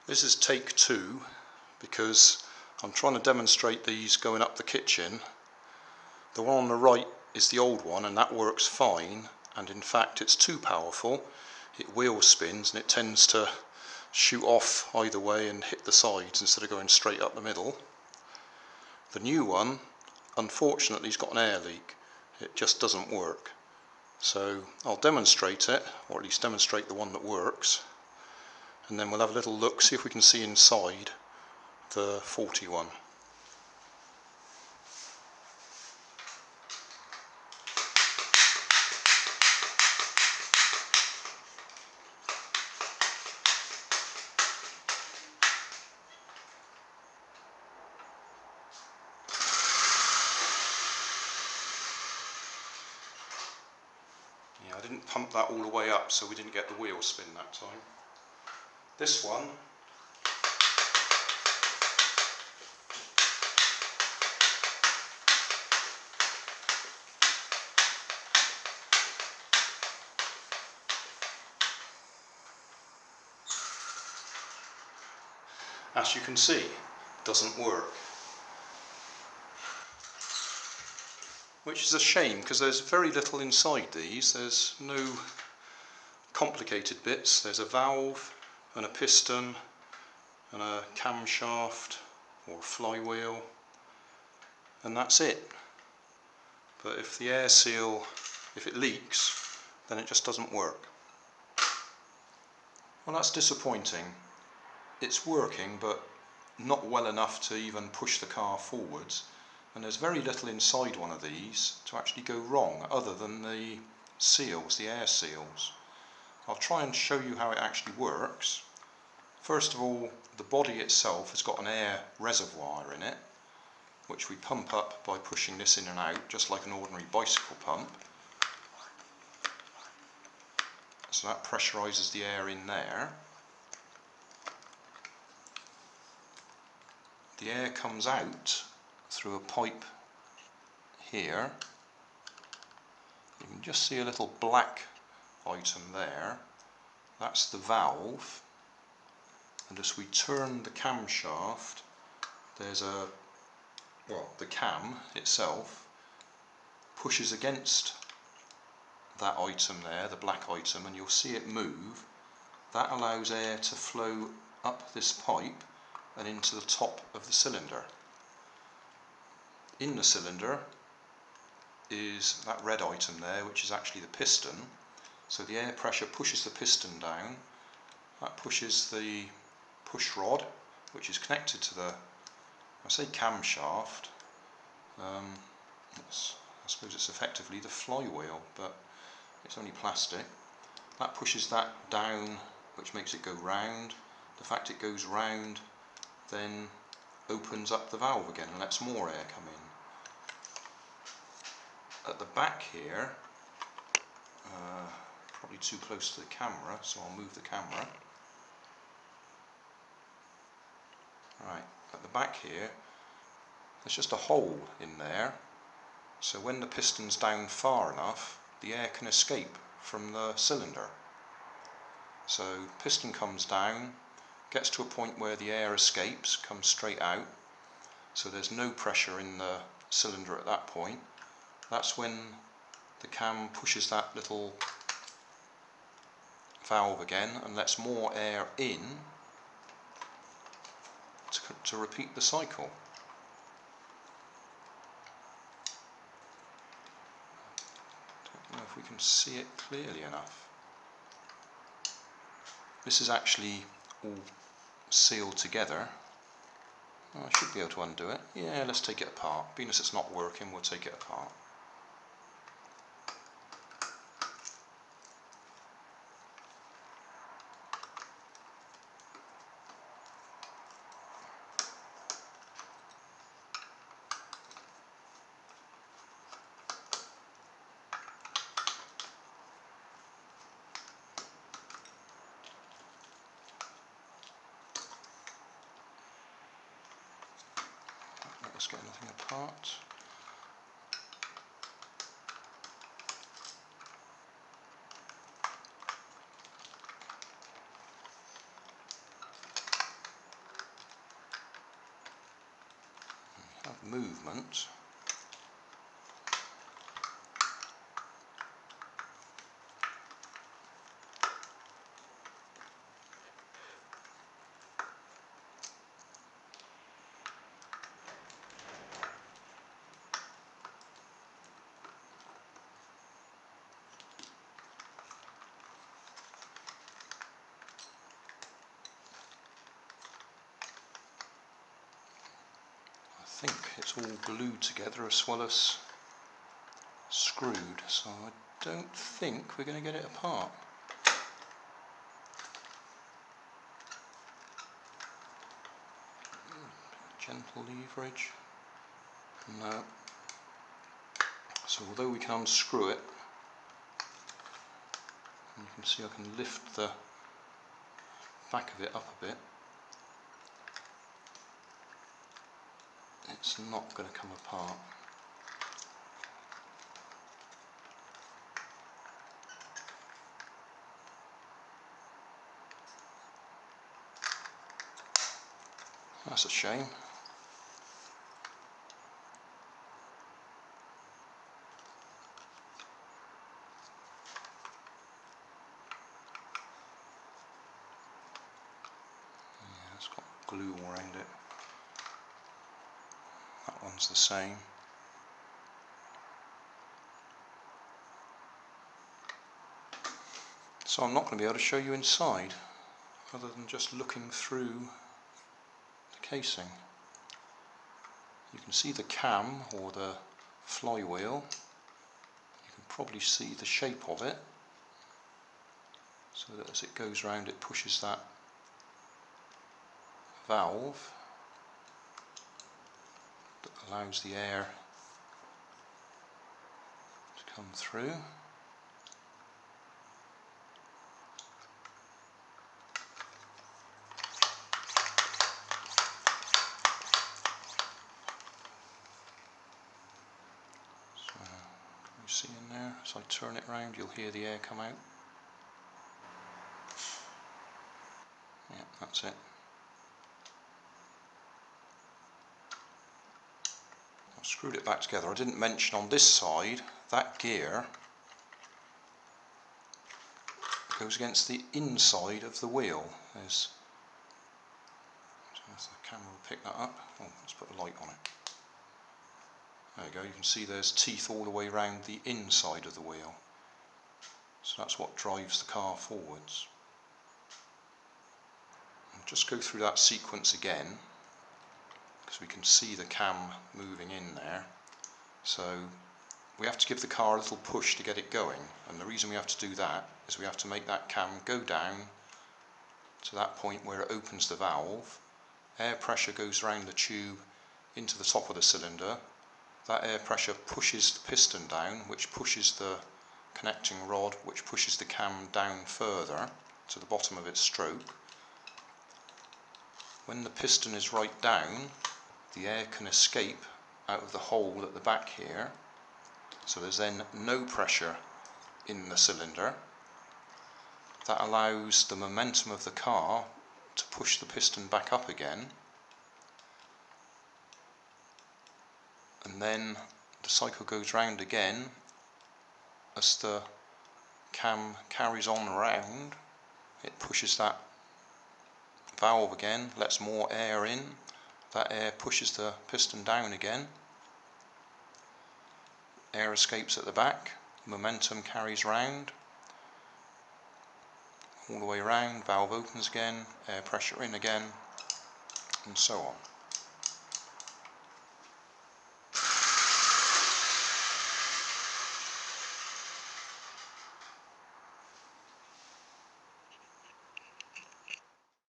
This is take two because I'm trying to demonstrate these going up the kitchen. The one on the right is the old one and that works fine, and in fact it's too powerful. It wheel spins and it tends to shoot off either way and hit the sides instead of going straight up the middle. The new one, unfortunately, has got an air leak. It just doesn't work. So I'll demonstrate it, or at least demonstrate the one that works, and then we'll have a little look, see if we can see inside the 41. Yeah, I didn't pump that all the way up, so we didn't get the wheel spin that time. This one, as you can see, doesn't work. Which is a shame, because there's very little inside these. There's no complicated bits. There's a valve and a piston and a camshaft or flywheel, and that's it. But if the air seal, if it leaks, then it just doesn't work. Well, that's disappointing. It's working, but not well enough to even push the car forwards, and there's very little inside one of these to actually go wrong other than the seals, the air seals. I'll try and show you how it actually works. First of all, the body itself has got an air reservoir in it, which we pump up by pushing this in and out, just like an ordinary bicycle pump. So that pressurises the air in there. The air comes out through a pipe here. You can just see a little black item there. That's the valve. And as we turn the camshaft, there's a, well, the cam itself pushes against that item there, the black item, and you'll see it move. That allows air to flow up this pipe and into the top of the cylinder. In the cylinder is that red item there, which is actually the piston. So the air pressure pushes the piston down. That pushes the push rod, which is connected to the, I say camshaft, I suppose it's effectively the flywheel, but it's only plastic. That pushes that down, which makes it go round. The fact it goes round then opens up the valve again and lets more air come in. At the back here, probably too close to the camera, so I'll move the camera. Right, at the back here, there's just a hole in there, so when the piston's down far enough, the air can escape from the cylinder. So piston comes down, gets to a point where the air escapes, comes straight out, so there's no pressure in the cylinder at that point. That's when the cam pushes that little valve again and lets more air in to repeat the cycle. Don't know if we can see it clearly enough. This is actually all sealed together. Oh, I should be able to undo it. Yeah, let's take it apart. Being as it's not working, we'll take it apart. Let's get anything apart. have movement. I think it's all glued together as well as screwed, so I don't think we're going to get it apart. Gentle leverage. No. So although we can unscrew it, and you can see I can lift the back of it up a bit, it's not going to come apart. That's a shame. Yeah, it's got glue all around it. That one's the same. So I'm not going to be able to show you inside other than just looking through the casing. You can see the cam or the flywheel. You can probably see the shape of it, so that as it goes round it pushes that valve that allows the air to come through. So, can you see in there? As I turn it round, you'll hear the air come out. Yeah, that's it. I've screwed it back together. I didn't mention on this side, that gear goes against the inside of the wheel. There's, I don't know if the camera will pick that up. Oh, let's put a light on it. There you go, you can see there's teeth all the way around the inside of the wheel. So that's what drives the car forwards. I'll just go through that sequence again, because we can see the cam moving in there. So we have to give the car a little push to get it going, and the reason we have to do that is we have to make that cam go down to that point where it opens the valve. Air pressure goes around the tube into the top of the cylinder. That air pressure pushes the piston down, which pushes the connecting rod, which pushes the cam down further to the bottom of its stroke. When the piston is right down, the air can escape out of the hole at the back here, so there's then no pressure in the cylinder. That allows the momentum of the car to push the piston back up again, and then the cycle goes round again. As the cam carries on around, it pushes that valve again, lets more air in. That air pushes the piston down again. Air escapes at the back, momentum carries round, all the way around, valve opens again, air pressure in again, and so on.